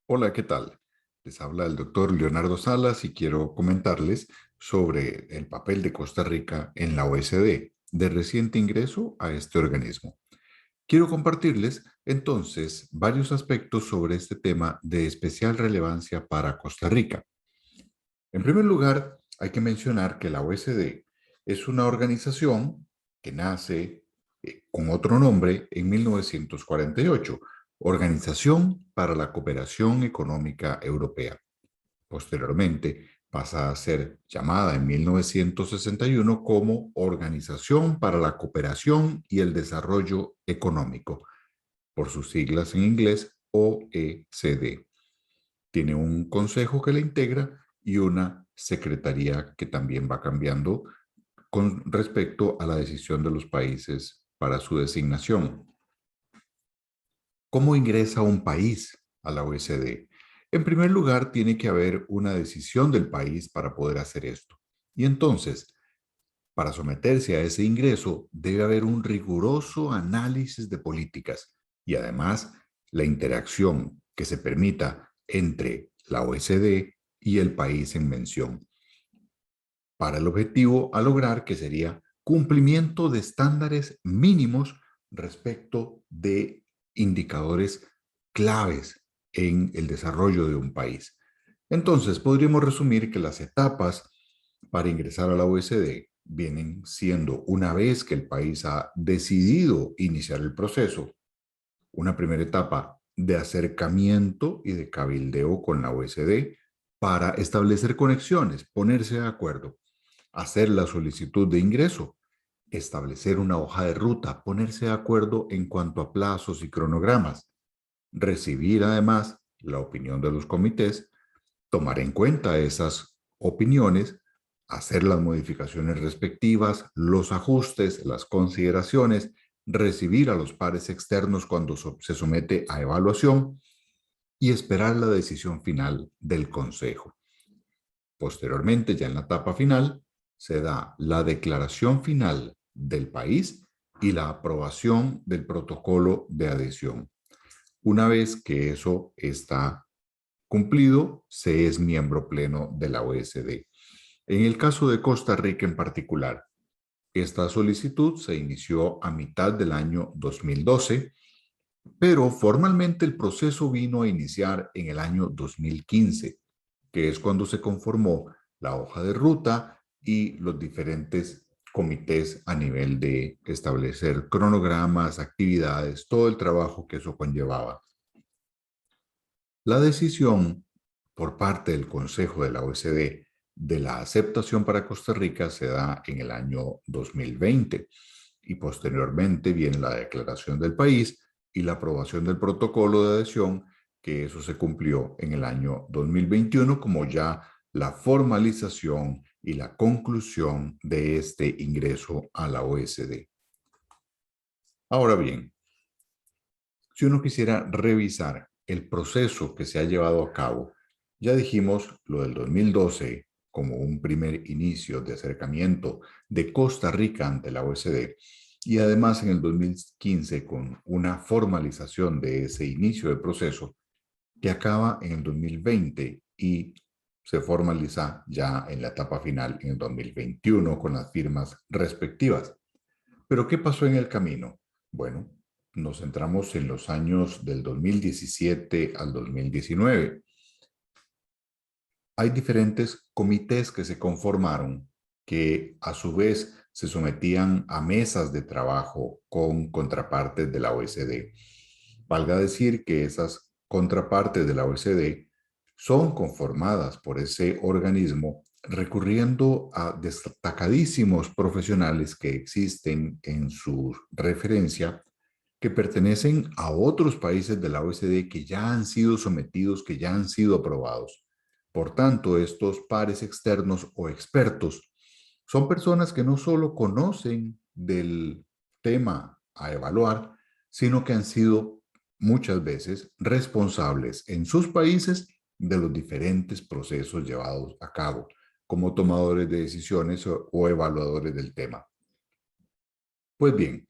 Hola, ¿qué tal? Les habla el doctor Leonardo Salas y quiero comentarles sobre el papel de Costa Rica en la OECD, de reciente ingreso a este organismo. Quiero compartirles entonces varios aspectos sobre este tema de especial relevancia para Costa Rica. En primer lugar, hay que mencionar que la OECD es una organización que nace con otro nombre en 1948, Organización para la Cooperación Económica Europea. Posteriormente, pasa a ser llamada en 1961 como Organización para la Cooperación y el Desarrollo Económico, por sus siglas en inglés OECD. Tiene un consejo que la integra y una secretaría que también va cambiando con respecto a la decisión de los países para su designación. ¿Cómo ingresa un país a la OECD? En primer lugar, tiene que haber una decisión del país para poder hacer esto. Y entonces, para someterse a ese ingreso, debe haber un riguroso análisis de políticas y además la interacción que se permita entre la OECD y el país en mención, para el objetivo a lograr que sería cumplimiento de estándares mínimos respecto de indicadores claves en el desarrollo de un país. Entonces, podríamos resumir que las etapas para ingresar a la OECD vienen siendo, una vez que el país ha decidido iniciar el proceso, una primera etapa de acercamiento y de cabildeo con la OECD para establecer conexiones, ponerse de acuerdo, hacer la solicitud de ingreso, establecer una hoja de ruta, ponerse de acuerdo en cuanto a plazos y cronogramas, recibir además la opinión de los comités, tomar en cuenta esas opiniones, hacer las modificaciones respectivas, los ajustes, las consideraciones, recibir a los pares externos cuando se somete a evaluación y esperar la decisión final del Consejo. Posteriormente, ya en la etapa final, se da la declaración final del país y la aprobación del protocolo de adhesión. Una vez que eso está cumplido, se es miembro pleno de la OECD. En el caso de Costa Rica en particular, esta solicitud se inició a mitad del año 2012, pero formalmente el proceso vino a iniciar en el año 2015, que es cuando se conformó la hoja de ruta y los diferentes comités a nivel de establecer cronogramas, actividades, todo el trabajo que eso conllevaba. La decisión por parte del Consejo de la OECD de la aceptación para Costa Rica se da en el año 2020 y posteriormente viene la declaración del país y la aprobación del protocolo de adhesión, que eso se cumplió en el año 2021 como ya la formalización y la conclusión de este ingreso a la OECD. Ahora bien, si uno quisiera revisar el proceso que se ha llevado a cabo, ya dijimos lo del 2012 como un primer inicio de acercamiento de Costa Rica ante la OECD y además en el 2015 con una formalización de ese inicio de proceso que acaba en el 2020 y se formaliza ya en la etapa final en el 2021 con las firmas respectivas. Pero ¿qué pasó en el camino? Bueno, nos centramos en los años del 2017 al 2019. Hay diferentes comités que se conformaron que a su vez se sometían a mesas de trabajo con contrapartes de la OECD. Valga decir que esas contrapartes de la OECD son conformadas por ese organismo recurriendo a destacadísimos profesionales que existen en su referencia, que pertenecen a otros países de la OECD que ya han sido sometidos, que ya han sido aprobados. Por tanto, estos pares externos o expertos son personas que no solo conocen del tema a evaluar, sino que han sido muchas veces responsables en sus países de los diferentes procesos llevados a cabo como tomadores de decisiones o evaluadores del tema. Pues bien,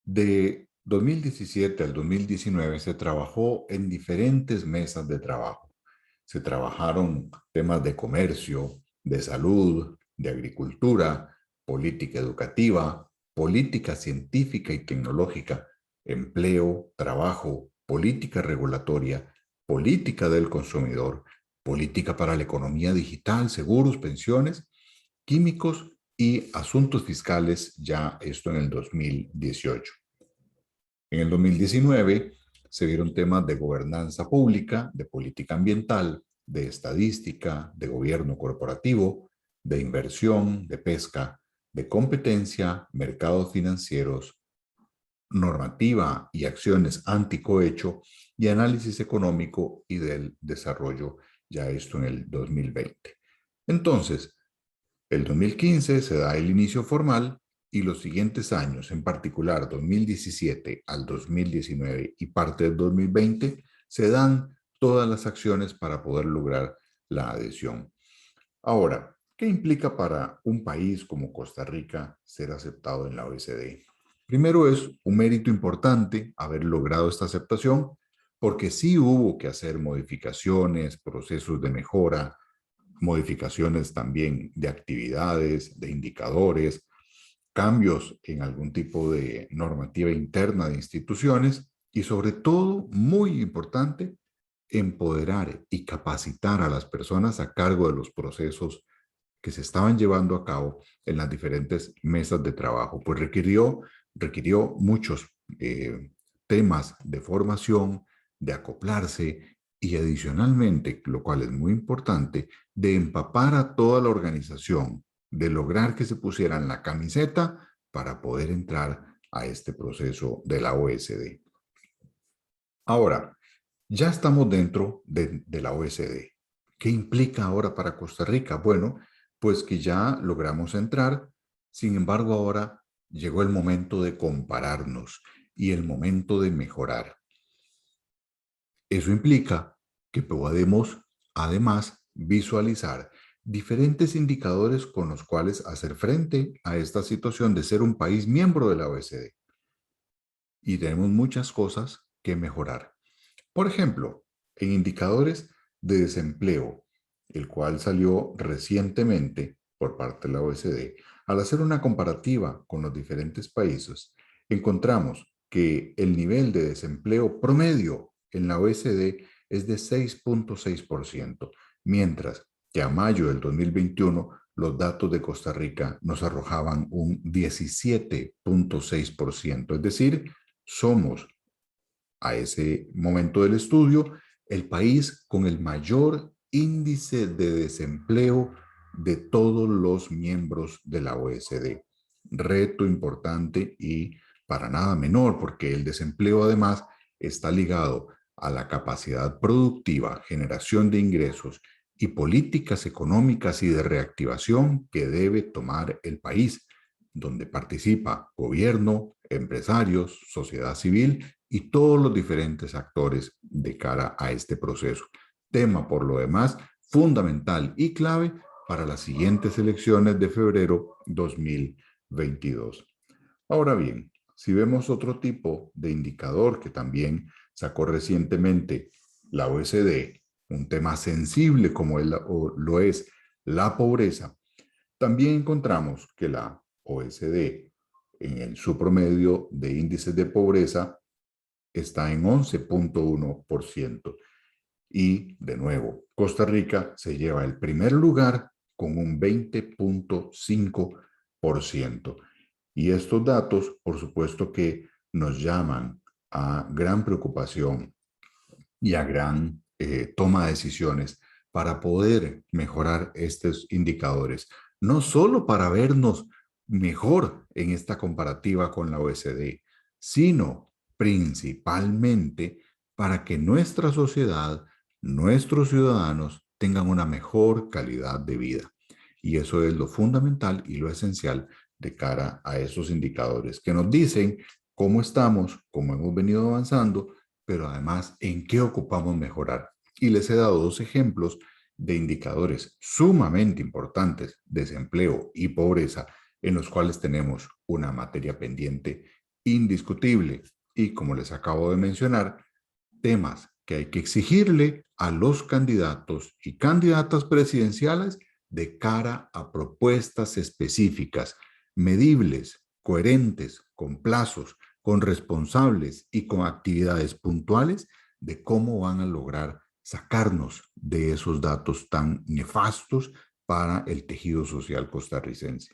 de 2017 al 2019 se trabajó en diferentes mesas de trabajo. Se trabajaron temas de comercio, de salud, de agricultura, política educativa, política científica y tecnológica, empleo, trabajo, política regulatoria, política del consumidor, política para la economía digital, seguros, pensiones, químicos y asuntos fiscales, ya esto en el 2018. En el 2019 se vieron temas de gobernanza pública, de política ambiental, de estadística, de gobierno corporativo, de inversión, de pesca, de competencia, mercados financieros, normativa y acciones anticohecho y análisis económico y del desarrollo, ya esto en el 2020. Entonces, el 2015 se da el inicio formal y los siguientes años, en particular 2017 al 2019 y parte del 2020, se dan todas las acciones para poder lograr la adhesión. Ahora, ¿qué implica para un país como Costa Rica ser aceptado en la OECD? Primero, es un mérito importante haber logrado esta aceptación, porque sí hubo que hacer modificaciones, procesos de mejora, modificaciones también de actividades, de indicadores, cambios en algún tipo de normativa interna de instituciones y sobre todo, muy importante, empoderar y capacitar a las personas a cargo de los procesos que se estaban llevando a cabo en las diferentes mesas de trabajo, pues requirió muchos temas de formación, de acoplarse y adicionalmente, lo cual es muy importante, de empapar a toda la organización, de lograr que se pusieran la camiseta para poder entrar a este proceso de la OSD. Ahora, ya estamos dentro de la OSD. ¿Qué implica ahora para Costa Rica? Bueno, pues que ya logramos entrar, sin embargo ahora llegó el momento de compararnos y el momento de mejorar. Eso implica que podemos, además, visualizar diferentes indicadores con los cuales hacer frente a esta situación de ser un país miembro de la OECD. Y tenemos muchas cosas que mejorar. Por ejemplo, en indicadores de desempleo, el cual salió recientemente por parte de la OECD, al hacer una comparativa con los diferentes países, encontramos que el nivel de desempleo promedio en la OECD es de 6.6%, mientras que a mayo del 2021 los datos de Costa Rica nos arrojaban un 17.6%, es decir, somos a ese momento del estudio el país con el mayor índice de desempleo de todos los miembros de la OECD. Reto importante y para nada menor, porque el desempleo además está ligado a la capacidad productiva, generación de ingresos y políticas económicas y de reactivación que debe tomar el país, donde participa gobierno, empresarios, sociedad civil y todos los diferentes actores de cara a este proceso. Tema, por lo demás, fundamental y clave para las siguientes elecciones de febrero 2022. Ahora bien, si vemos otro tipo de indicador que también sacó recientemente la OECD, un tema sensible como lo es la pobreza, también encontramos que la OECD en su promedio de índices de pobreza está en 11.1%. Y de nuevo, Costa Rica se lleva el primer lugar con un 20.5%. Y estos datos, por supuesto que nos llaman a gran preocupación y a gran toma de decisiones para poder mejorar estos indicadores, no solo para vernos mejor en esta comparativa con la OECD, sino principalmente para que nuestra sociedad, nuestros ciudadanos tengan una mejor calidad de vida. Y eso es lo fundamental y lo esencial de cara a esos indicadores que nos dicen cómo estamos, cómo hemos venido avanzando, pero además en qué ocupamos mejorar. Y les he dado dos ejemplos de indicadores sumamente importantes, desempleo y pobreza, en los cuales tenemos una materia pendiente indiscutible y, como les acabo de mencionar, temas que hay que exigirle a los candidatos y candidatas presidenciales de cara a propuestas específicas, medibles, coherentes, con plazos, con responsables y con actividades puntuales de cómo van a lograr sacarnos de esos datos tan nefastos para el tejido social costarricense.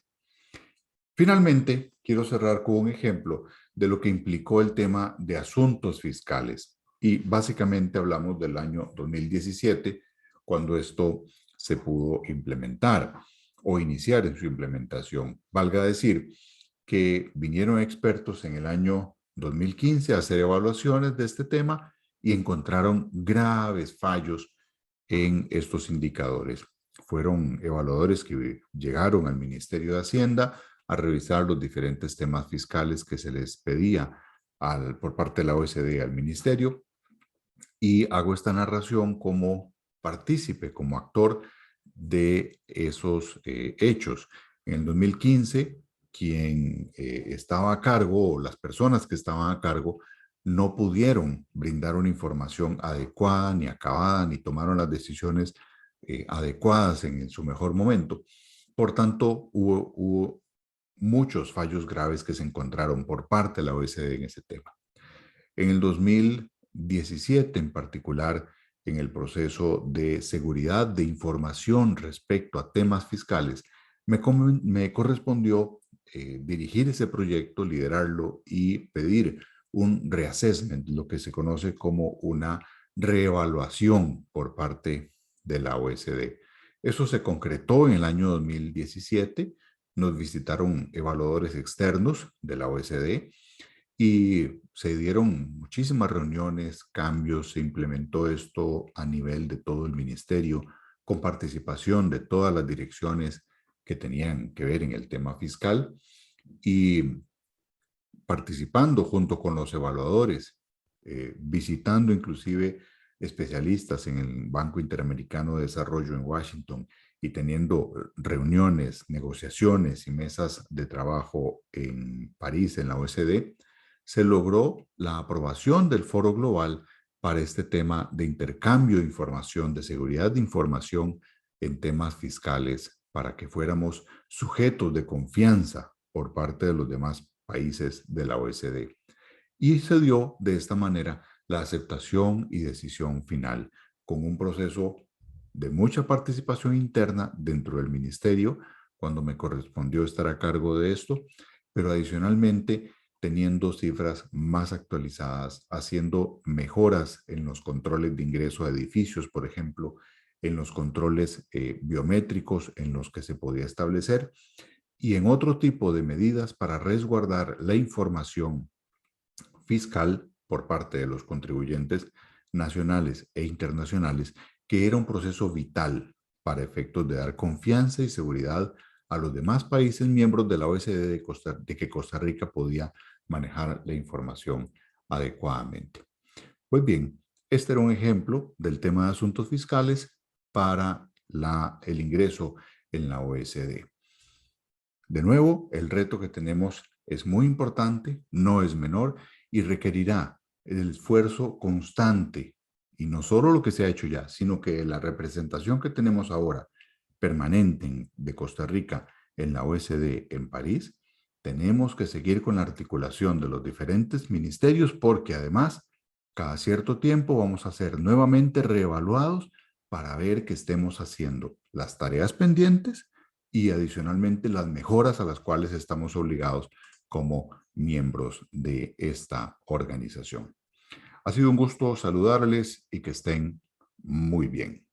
Finalmente, quiero cerrar con un ejemplo de lo que implicó el tema de asuntos fiscales. Y básicamente hablamos del año 2017, cuando esto se pudo implementar o iniciar en su implementación. Valga decir que vinieron expertos en el año 2015 a hacer evaluaciones de este tema y encontraron graves fallos en estos indicadores. Fueron evaluadores que llegaron al Ministerio de Hacienda a revisar los diferentes temas fiscales que se les pedía por parte de la OECD al ministerio, y hago esta narración como partícipe, como actor de esos hechos. En el 2015, quien estaba a cargo, o las personas que estaban a cargo, no pudieron brindar una información adecuada, ni acabada, ni tomaron las decisiones adecuadas en su mejor momento. Por tanto, hubo muchos fallos graves que se encontraron por parte de la OECD en ese tema. En el 2017, en particular, en el proceso de seguridad de información respecto a temas fiscales, me correspondió dirigir ese proyecto, liderarlo y pedir un reassessment, lo que se conoce como una reevaluación por parte de la OECD. Eso se concretó en el año 2017. Nos visitaron evaluadores externos de la OECD y se dieron muchísimas reuniones, cambios, se implementó esto a nivel de todo el ministerio, con participación de todas las direcciones que tenían que ver en el tema fiscal y participando junto con los evaluadores, visitando inclusive especialistas en el Banco Interamericano de Desarrollo en Washington y teniendo reuniones, negociaciones y mesas de trabajo en París, en la OECD, se logró la aprobación del Foro Global para este tema de intercambio de información, de seguridad de información en temas fiscales, para que fuéramos sujetos de confianza por parte de los demás países de la OECD. Y se dio de esta manera la aceptación y decisión final, con un proceso de mucha participación interna dentro del ministerio, cuando me correspondió estar a cargo de esto, pero adicionalmente teniendo cifras más actualizadas, haciendo mejoras en los controles de ingreso a edificios, por ejemplo, en los controles biométricos en los que se podía establecer, y en otro tipo de medidas para resguardar la información fiscal por parte de los contribuyentes nacionales e internacionales, que era un proceso vital para efectos de dar confianza y seguridad a los demás países miembros de la OECD de que Costa Rica podía manejar la información adecuadamente. Pues bien, este era un ejemplo del tema de asuntos fiscales para el ingreso en la OECD. De nuevo, el reto que tenemos es muy importante, no es menor y requerirá el esfuerzo constante, y no solo lo que se ha hecho ya, sino que la representación que tenemos ahora permanente de Costa Rica en la OECD en París, tenemos que seguir con la articulación de los diferentes ministerios, porque además cada cierto tiempo vamos a ser nuevamente reevaluados para ver que estemos haciendo las tareas pendientes y adicionalmente las mejoras a las cuales estamos obligados como miembros de esta organización. Ha sido un gusto saludarles y que estén muy bien.